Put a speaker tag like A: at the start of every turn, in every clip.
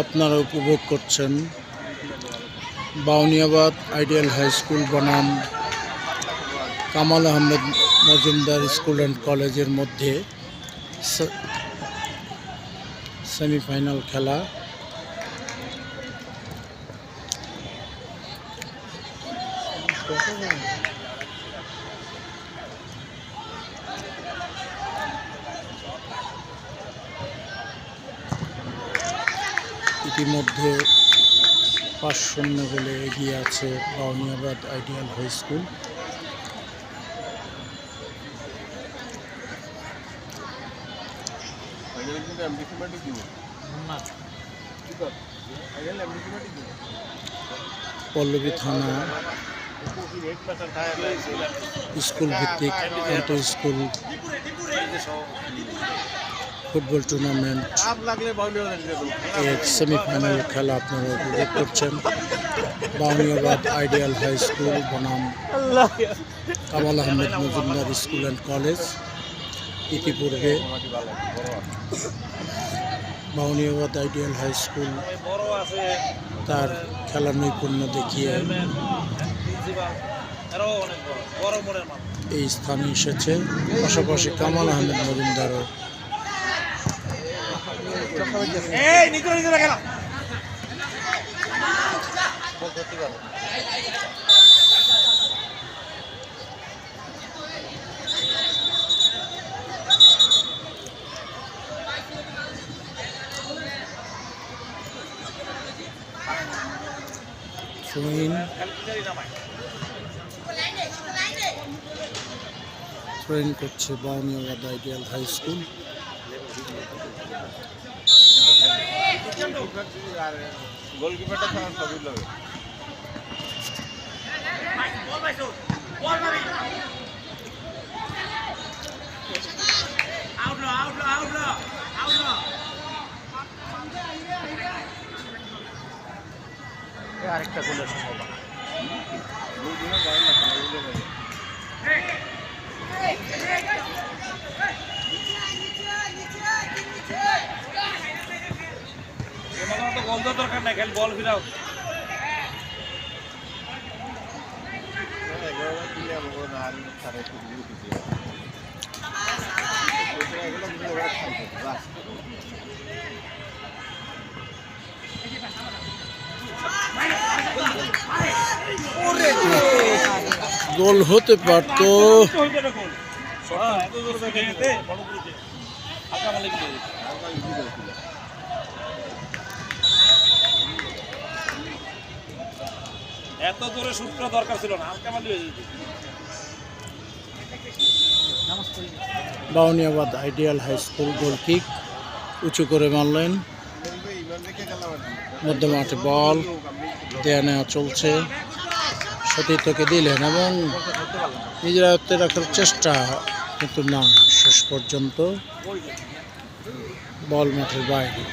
A: আপনারা উপভোগ করছেন বাউনিয়াবাদ আইডিয়াল হাই স্কুল বনাম কামাল আহমেদ মজুমদার স্কুল অ্যান্ড কলেজের মধ্যে সেমিফাইনাল খেলা। ইতিমধ্যে 5-0 গোলে এগিয়ে আছে Bauniabad ideal high school. Pallabi থানা স্কুল ভিত্তিক আন্তঃ স্কুল ফুটবল টুর্নামেন্ট এর সেমিফাইনাল খেলা আপনারা উপভোগ করছেন। বাউনিয়াবাদ আইডিয়াল হাই স্কুল বনাম Kamal Ahmed Majumdar school and college. ইতিপূর্বে বাউনিয়াবাদ আইডিয়াল হাই স্কুল তার খেলার নৈপুণ্য দেখিয়ে এই স্থানে এসেছে। পাশাপাশি কামাল আহমেদ মজুমদারও ট্রেন করছে বাউনিয়াবাদ আইডিয়াল হাই স্কুল।
B: আরেকটা গোলের সম্ভাবনা দরকার নাই, খালি বল ফিরাও।
A: গোল হতে পারত।
B: এত জোরে শুট করা দরকার ছিল না, হালকা মারলে হয়ে যেত।
A: Bauniabad ideal high school goal kick উঁচু করে মারলেন। মধ্য মাঠে বল দেয়া নেওয়া চলছে। সতীর্থকে দিলেন এবং নিজের আয়ত্তে রাখার চেষ্টা, কিন্তু না, শেষ পর্যন্ত বল মাঠের বাইরে।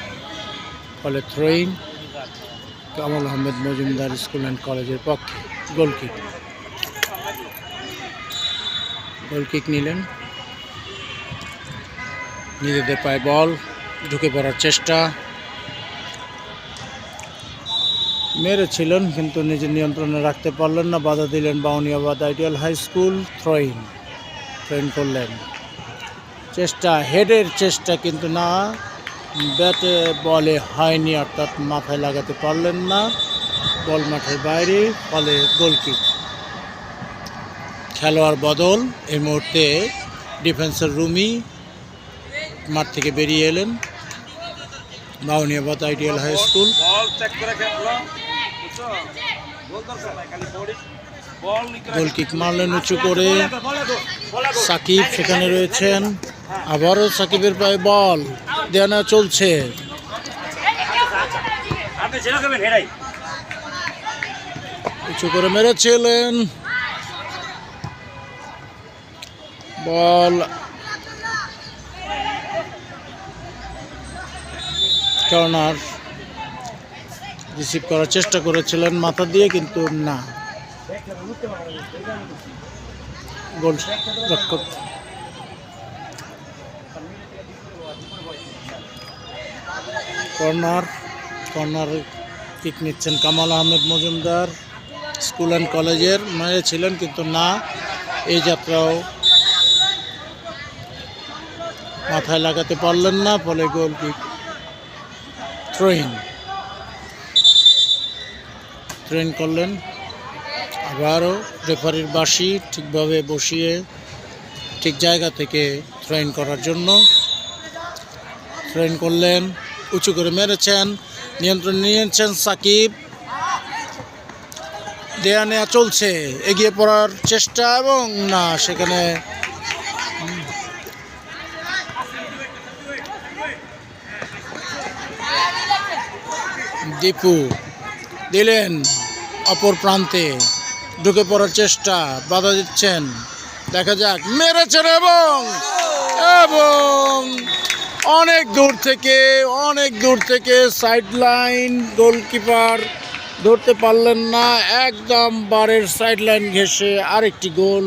A: ফলে throwing Kamal Ahmed Majumdar school and কলেজের পক্ষে। গোল কিক নিলেন। নিজেদের পায়ে বল ঢুকে পড়ার চেষ্টা মেরেছিলেন, কিন্তু নিজের নিয়ন্ত্রণে রাখতে পারলেন না। বাধা দিলেন Bauniabad ideal high school. Throwing করলেন, চেষ্টা, হেডের চেষ্টা, কিন্তু না, ব্যাটে বলে হয়নি, অর্থাৎ মাথায় লাগাতে পারলেন না। বল মাঠের বাইরে, ফলে গোল কিক। খেলোয়াড় বদল। এই মুহূর্তে ডিফেন্সের রুমি মাঠ থেকে বেরিয়ে এলেন। Bauniabad ideal high school goal kick মারলেন উঁচু করে। সাকিব সেখানে রয়েছেন, আবারও সাকিবের পায়ে বল দেওয়া চলছে। উঁচু করে মেরেছিলেন, বল কর্নার। রিসিভ করার চেষ্টা করেছিলেন মাথা দিয়ে, কিন্তু না, গোল রক্ষক কর্নার কিক নিচ্ছেন কামাল আহমেদ মজুমদার স্কুল অ্যান্ড কলেজের মেরেছিলেন কিন্তু না, এই যাত্রাও মাথায় লাগাতে পারলেন না, ফলে গোল কিক থ্রোইন করলেন। আবারও রেফারির বাঁশি ঠিকভাবে বসিয়ে ঠিক জায়গা থেকে থ্রোইন করার জন্য থ্রোইন করলেন, উঁচু করে মেরেছেন, নিয়ন্ত্রণ নিয়েছেন সাকিব, দেয়া নেয়া চলছে, এগিয়ে পড়ার চেষ্টা এবং না, সেখানে দীপু দিলেন অপর প্রান্তে, ঢুকে পড়ার চেষ্টা, বাধা দিচ্ছেন, দেখা যাক, মেরেছেন এবং অনেক দূর থেকে সাইড লাইন, গোলকিপার ধরতে পারলেন না, একদম বারের সাইড লাইন ঘেঁষে আরেকটি গোল,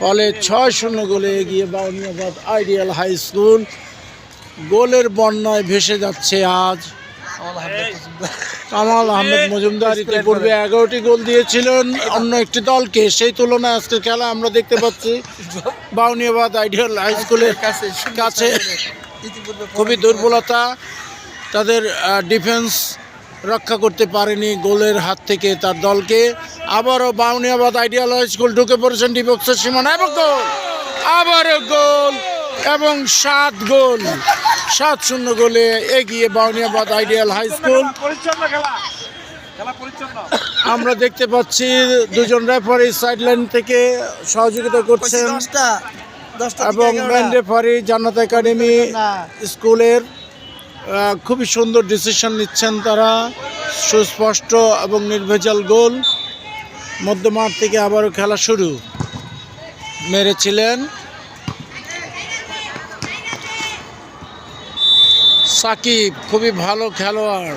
A: ফলে 6-0 গোলে এগিয়ে বাউনিয়াবাদ আইডিয়াল হাই স্কুল। গোলের বন্যায় ভেসে যাচ্ছে আজ কামাল আহমেদ মজুমদার। ইতিপূর্বে 11টি গোল দিয়েছিলেন অন্য একটি দলকে, সেই তুলনায় আজকের খেলা আমরা দেখতে পাচ্ছি বাউনিয়াবাদ আইডিয়াল হাই স্কুলের কাছে খুবই দুর্বলতা, তাদের ডিফেন্স রক্ষা করতে পারেনি গোলের হাত থেকে তার দলকে। আবারও বাউনিয়াবাদ আইডিয়াল হাই স্কুল ঢুকে পড়েছেন ডিবক্সের সীমানা এবং গোল, আবারও গোল এবং 7-0 গোলে এগিয়ে বাউনিয়াবাদ আইডিয়াল হাই স্কুল। আমরা দেখতে পাচ্ছি দুজন রেফারি সাইডলাইন থেকে সহযোগিতা করছেন এবং মেন রেফারি জান্নাত একাডেমি স্কুলের খুবই সুন্দর ডিসিশন নিচ্ছেন তারা, সুস্পষ্ট এবং নির্ভেজাল গোল। মধ্যমাঠ থেকে আবারও খেলা শুরু, মেরেছিলেন সাকিব, খুবই ভালো খেলোয়াড়,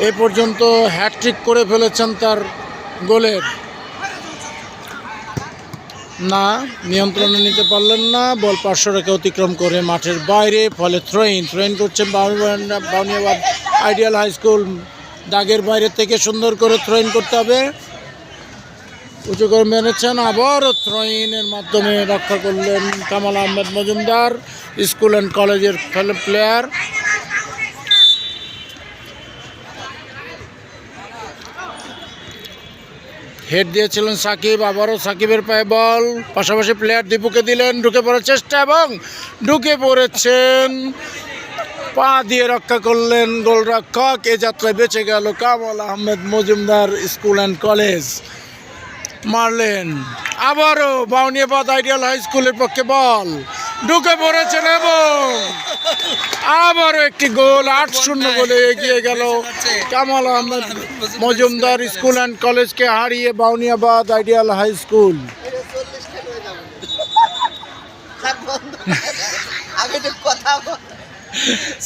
A: এ পর্যন্ত হ্যাটট্রিক করে ফেলেছেন তার গোলের, না, নিয়ন্ত্রণে নিতে পারলেন না, বল পার্শ্বরেখা অতিক্রম করে মাঠের বাইরে, ফলে থ্রোইন করছেন বাউনিয়াবাদ আইডিয়াল হাই স্কুল। দাগের বাইরে থেকে সুন্দর করে থ্রোইন করতে হবে, উঁচু করে মেরেছেন, আবারও থ্রোইনের মাধ্যমে রক্ষা করলেন কামাল আহমেদ মজুমদার স্কুল অ্যান্ড কলেজের প্লেয়ার। হেড দিয়েছিলেন সাকিব, আবারও সাকিবের পায়ে বল, পাশাপাশি প্লেয়ার দীপুকে দিলেন, ঢুকে পড়ার চেষ্টা এবং ঢুকে পড়েছেন, পা দিয়ে রক্ষা করলেন গোলরক্ষক। এ যাত্রায় বেঁচে গেল Kamal Ahmed Majumdar school and college, মারলেন, আবারও বাউনিয়াবাদ আইডিয়াল হাই স্কুলের পক্ষে বল, ঢুকে পড়েছেন এবং আবারও একটি গোল, 8-0 গোলে এগিয়ে গেল কামাল আহমেদ মজুমদার স্কুল অ্যান্ড কলেজকে হারিয়ে বাউনিয়াবাদ আইডিয়াল হাই স্কুল।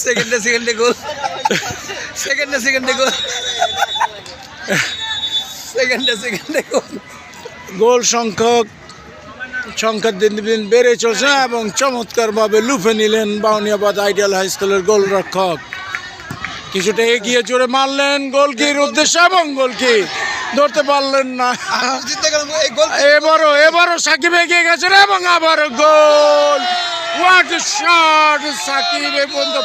C: সেকেন্ডে গোল।
A: গোল সংখ্যা দিন দিন বেড়ে চলছে এবং চমৎকারভাবে লুফে নিলেন বাউনিয়াবাদ আইডিয়াল হাই স্কুলের গোলরক্ষক, কিছুটা এগিয়ে জোরে মারলেন গোলকির উদ্দেশ্যে এবং গোলকি ধরতে পারলেন না। এবারও সাকিব এগিয়ে গেছেন এবং আবারও গোল, হোয়াট শট! সাকিব এ পর্যন্ত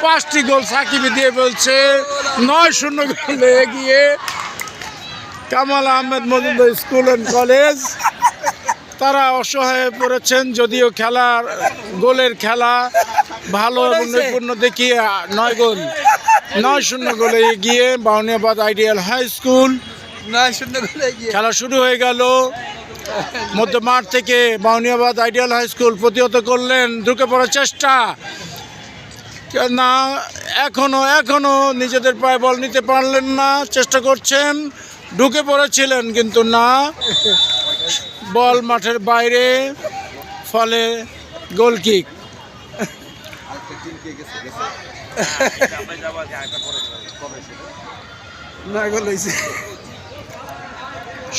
A: 5টি গোল সাকিবে দিয়ে ফেলছে, 9-0 গোলে এগিয়ে Kamal Ahmed Majumdar school and college. তারা অসহায় পড়েছেন, যদিও গোলের খেলা ভালো এবং নৈপুণ্য দেখিয়ে 9-0 গোলে এগিয়ে বাউনিয়াবাদ আইডিয়াল হাই স্কুল।
C: 9-0 গোলে এগিয়ে
A: খেলা শুরু হয়ে গেল, মধ্য মাঠ থেকে বাউনিয়াবাদ আইডিয়াল হাই স্কুল প্রতিহত করলেন, ঢুকে পড়ার চেষ্টা, না, এখনো নিজেদের পায়ে বল নিতে পারলেন না, চেষ্টা করছেন, ঢুকে পড়েছিলেন কিন্তু না, বল মাঠের বাইরে, ফলে গোল কিক।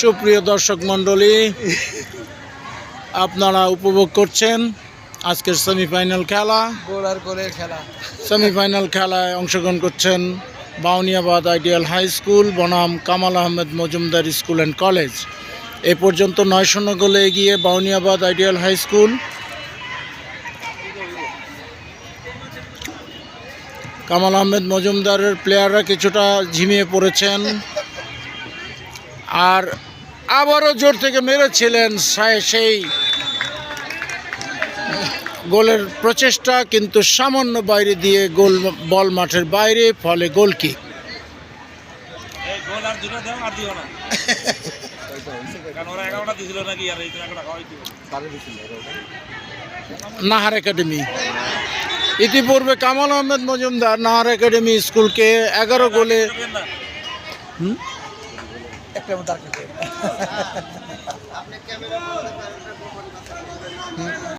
A: সুপ্রিয় দর্শক মণ্ডলী, আপনারা উপভোগ করছেন আজকের সেমিফাইনাল খেলা।
C: গোল আর গোলের খেলা।
A: সেমিফাইনাল খেলায় অংশগ্রহণ করছেন বাউনিয়াবাদ আইডিয়াল হাই স্কুল বনাম Kamal Ahmed Majumdar school and college. এ পর্যন্ত 9-0 গোলে এগিয়ে Bauniabad ideal high school. Kamal Ahmed মজুমদারের প্লেয়াররা কিছুটা ঝিমিয়ে পড়েছেন, আর আবারও জোর থেকে মেরেছিলেন সেই গোলের প্রচেষ্টা, কিন্তু সামান্য বাইরে দিয়ে বল মাঠের বাইরে, ফলে গোল কিক।
B: এই গোল আর দুটো দাও আর দিও না, কারণ ওরা 11টা দিছিল নাকি, আর এই 11টা খাওয়াই দিও।
A: নাহার একাডেমি ইতিপূর্বে কামাল আহমেদ মজুমদার নাহার একাডেমি স্কুলকে 11 গোলে
C: একটা মতো আর